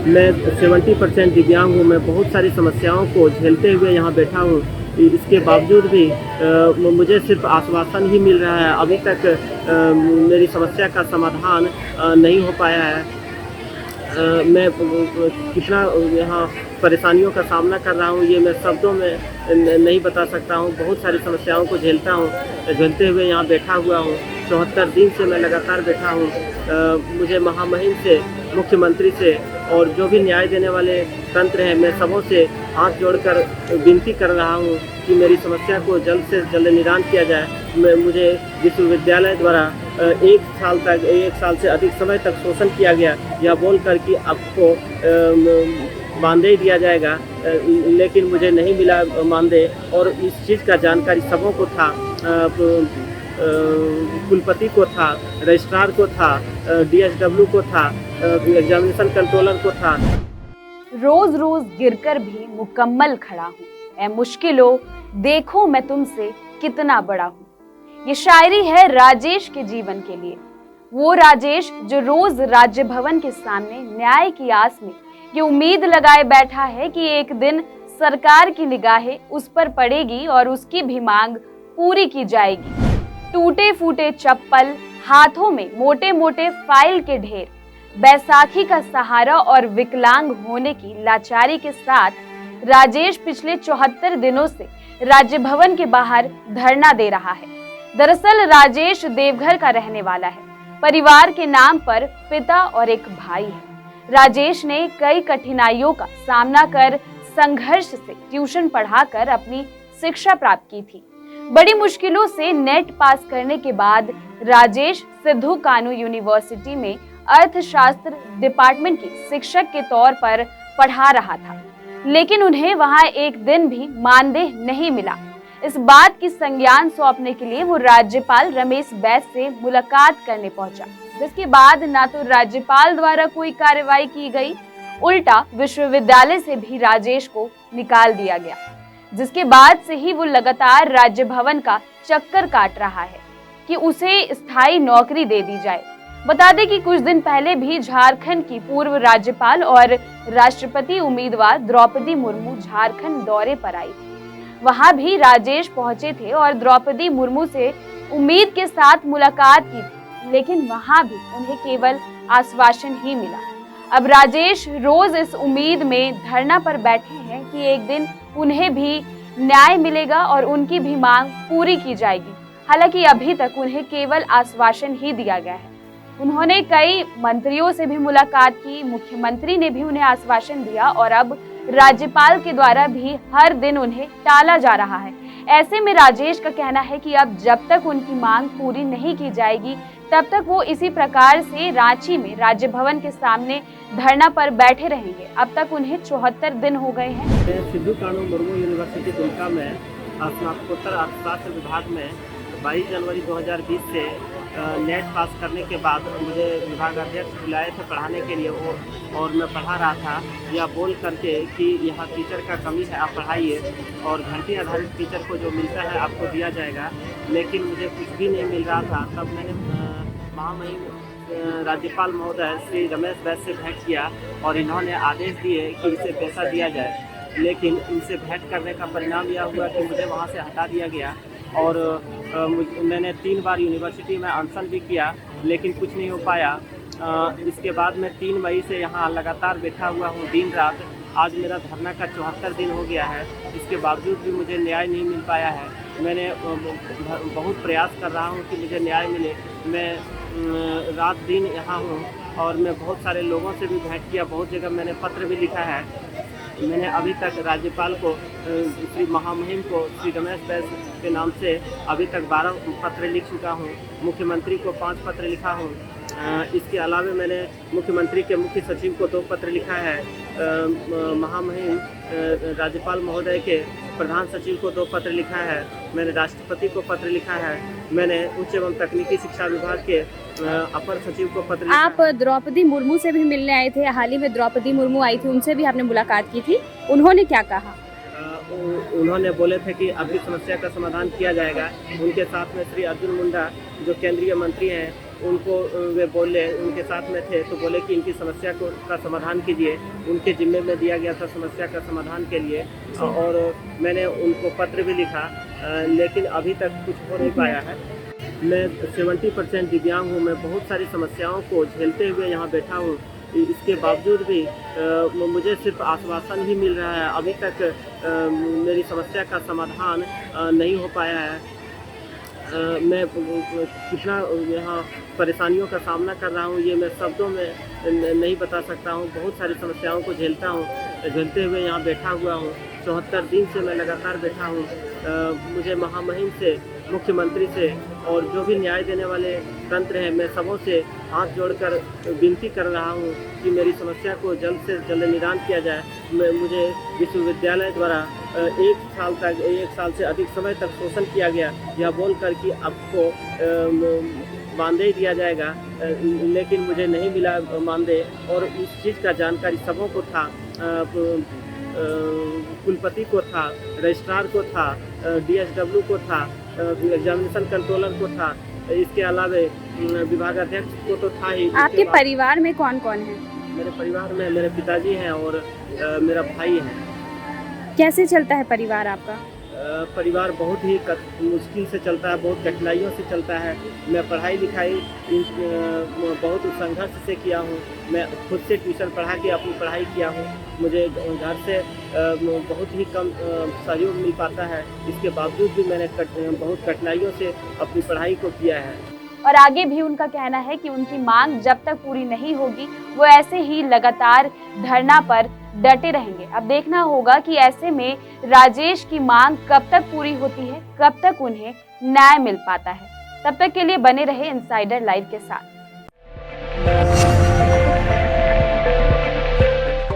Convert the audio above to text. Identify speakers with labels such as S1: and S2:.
S1: मैं 70% दिव्यांग हूँ। मैं बहुत सारी समस्याओं को झेलते हुए यहाँ बैठा हूँ। इसके बावजूद भी मुझे सिर्फ आश्वासन ही मिल रहा है। अभी तक मेरी समस्या का समाधान नहीं हो पाया है। मैं कितना यहाँ परेशानियों का सामना कर रहा हूँ, ये मैं शब्दों में नहीं बता सकता हूँ। बहुत सारी समस्याओं को झेलते हुए यहाँ बैठा हुआ हूँ। 74 दिन से मैं लगातार बैठा हूँ। मुझे महामहिम से, मुख्यमंत्री से और जो भी न्याय देने वाले तंत्र हैं, मैं सबों से हाथ जोड़कर विनती कर रहा हूँ कि मेरी समस्या को जल्द से जल्द निदान किया जाए। मुझे विश्वविद्यालय द्वारा 1 साल से अधिक समय तक शोषण किया गया, यह बोलकर कि आपको मानदेय दिया जाएगा, लेकिन मुझे नहीं मिला मानदेय। और इस चीज़ का जानकारी सबों को था, कुलपति को था, रजिस्ट्रार को था, DSW को था, एग्जामिनेशन कंट्रोलर को था।
S2: रोज रोज गिरकर भी मुकम्मल खड़ा हूँ, ऐ मुश्किलों देखो मैं तुमसे कितना बड़ा हूँ। ये शायरी है राजेश के जीवन के लिए। वो राजेश जो रोज राज्य भवन के सामने न्याय की आस में ये उम्मीद लगाए बैठा है कि एक दिन सरकार की निगाहें उस पर पड़ेगी और उसकी भी मांग पूरी की जाएगी। टूटे फूटे चप्पल, हाथों में मोटे मोटे फाइल के ढेर, बैसाखी का सहारा और विकलांग होने की लाचारी के साथ राजेश पिछले 74 दिनों से राज्य भवन के बाहर धरना दे रहा है। दरअसल राजेश देवघर का रहने वाला है। परिवार के नाम पर पिता और एक भाई है। राजेश ने कई कठिनाइयों का सामना कर संघर्ष से ट्यूशन पढ़ाकर अपनी शिक्षा प्राप्त की थी। बड़ी मुश्किलों से नेट पास करने के बाद राजेश सिद्धू कानू यूनिवर्सिटी में अर्थशास्त्र डिपार्टमेंट की शिक्षक के तौर पर पढ़ा रहा था, लेकिन उन्हें वहां एक दिन भी मानदेय नहीं मिला। इस बात की संज्ञान सौंपने के लिए वो राज्यपाल रमेश बैस से मुलाकात करने पहुंचा, जिसके बाद न तो राज्यपाल द्वारा कोई कार्रवाई की गई, उल्टा विश्वविद्यालय से भी राजेश को निकाल दिया गया, जिसके बाद से ही वो लगातार राज्य भवन का चक्कर काट रहा है कि उसे स्थायी नौकरी दे दी जाए। बता दें कि कुछ दिन पहले भी झारखंड की पूर्व राज्यपाल और राष्ट्रपति उम्मीदवार द्रौपदी मुर्मू झारखंड दौरे पर आई थी। वहां भी राजेश पहुंचे थे और द्रौपदी मुर्मू से उम्मीद के साथ मुलाकात की थी, लेकिन वहां भी उन्हें केवल आश्वासन ही मिला। अब राजेश रोज इस उम्मीद में धरना पर बैठे हैं कि एक दिन उन्हें भी न्याय मिलेगा और उनकी भी मांग पूरी की जाएगी। हालांकि अभी तक उन्हें केवल आश्वासन ही दिया गया है। उन्होंने कई मंत्रियों से भी मुलाकात की, मुख्यमंत्री ने भी उन्हें आश्वासन दिया और अब राज्यपाल के द्वारा भी हर दिन उन्हें टाला जा रहा है। ऐसे में राजेश का कहना है कि अब जब तक उनकी मांग पूरी नहीं की जाएगी तब तक वो इसी प्रकार से रांची में राज्य भवन के सामने धरना पर बैठे रहेंगे। अब तक उन्हें 74 दिन हो गए हैं।
S1: सिद्धू कानू मुर्मू यूनिवर्सिटी दुमका में स्नातकोत्तर अर्थशास्त्र विभाग में 22 जनवरी 2020 से नेट पास करने के बाद मुझे विभाग अध्यक्ष बुलाए थे पढ़ाने के लिए, और मैं पढ़ा रहा था यह बोल करके कि यहाँ टीचर का कमी है, आप पढ़ाइए और घंटी आधारित टीचर को जो मिलता है आपको दिया जाएगा। लेकिन मुझे कुछ भी नहीं मिल रहा था। तब मैंने महामहिम राज्यपाल महोदय श्री रमेश बैस से भेंट किया और इन्होंने आदेश दिए कि इसे पैसा दिया जाए, लेकिन इनसे भेंट करने का परिणाम यह हुआ कि मुझे वहाँ से हटा दिया गया। और मैंने 3 बार यूनिवर्सिटी में अनशन भी किया, लेकिन कुछ नहीं हो पाया। इसके बाद मैं 3 मई से यहाँ लगातार बैठा हुआ हूँ दिन रात। आज मेरा धरना का 74 दिन हो गया है। इसके बावजूद भी मुझे न्याय नहीं मिल पाया है। मैंने बहुत प्रयास कर रहा हूँ कि मुझे न्याय मिले। मैं रात दिन यहाँ हूँ और मैं बहुत सारे लोगों से भी भेंट किया, बहुत जगह मैंने पत्र भी लिखा है। मैंने अभी तक राज्यपाल को, श्री महामहिम को, श्री रमेश बैस के नाम से अभी तक 12 पत्र लिख चुका हूँ। मुख्यमंत्री को 5 पत्र लिखा हूँ। इसके अलावा मैंने मुख्यमंत्री के मुख्य सचिव को 2 पत्र लिखा है। महामहिम राज्यपाल महोदय के प्रधान सचिव को 2 पत्र लिखा है। मैंने राष्ट्रपति को पत्र लिखा है। मैंने उच्च एवं तकनीकी शिक्षा विभाग के अपर सचिव को पत्र लिखा।
S3: आप द्रौपदी मुर्मू से भी मिलने आए थे, हाल ही में द्रौपदी मुर्मू आई थी, उनसे भी आपने मुलाकात की थी, उन्होंने क्या कहा?
S1: उन्होंने बोले थे कि आपकी समस्या का समाधान किया जाएगा। उनके साथ में श्री अर्जुन मुंडा जो केंद्रीय मंत्री हैं, उनको वे बोले, उनके साथ में थे तो बोले कि इनकी समस्या का समाधान कीजिए। उनके जिम्मे में दिया गया था समस्या का समाधान के लिए, और मैंने उनको पत्र भी लिखा, लेकिन अभी तक कुछ हो नहीं पाया है। मैं 70% दिव्यांग हूँ। मैं बहुत सारी समस्याओं को झेलते हुए यहाँ बैठा हूँ। इसके बावजूद भी मुझे सिर्फ आश्वासन ही मिल रहा है। अभी तक मेरी समस्या का समाधान नहीं हो पाया है। मैं कितना यहाँ परेशानियों का सामना कर रहा हूँ ये मैं शब्दों में नहीं बता सकता हूँ। बहुत सारी समस्याओं को झेलते हुए यहाँ बैठा हुआ हूँ। 74 दिन से मैं लगातार बैठा हूँ। मुझे महामहिम से, मुख्यमंत्री से और जो भी न्याय देने वाले तंत्र हैं, मैं सबों से हाथ जोड़कर विनती कर रहा हूँ कि मेरी समस्या को जल्द से जल्द निदान किया जाए। मुझे विश्वविद्यालय द्वारा 1 साल से अधिक समय तक शोषण किया गया, यह बोलकर कि आपको मानदेय दिया जाएगा, लेकिन मुझे नहीं मिला मानदेय। और इस चीज़ का जानकारी सबों को था, कुलपति को था, रजिस्ट्रार को था, DSW को था, एग्जामिनेशन कंट्रोलर को था, इसके अलावा विभागाध्यक्ष को तो था ही।
S3: आपके परिवार में कौन कौन है?
S1: मेरे परिवार में मेरे पिताजी हैं और मेरा भाई है।
S3: कैसे चलता है परिवार आपका?
S1: परिवार बहुत ही मुश्किल से चलता है, बहुत कठिनाइयों से चलता है। मैं पढ़ाई लिखाई बहुत संघर्ष से किया हूँ। मैं खुद से ट्यूशन पढ़ा के अपनी पढ़ाई किया हूँ। मुझे घर से बहुत ही कम सहयोग मिल पाता है। इसके बावजूद भी मैंने बहुत कठिनाइयों से अपनी पढ़ाई को किया है।
S2: और आगे भी उनका कहना है कि उनकी मांग जब तक पूरी नहीं होगी वो ऐसे ही लगातार धरना पर डटे रहेंगे। अब देखना होगा कि ऐसे में राजेश की मांग कब तक पूरी होती है, कब तक उन्हें न्याय मिल पाता है। तब तक के लिए बने रहे इनसाइडर लाइव के साथ।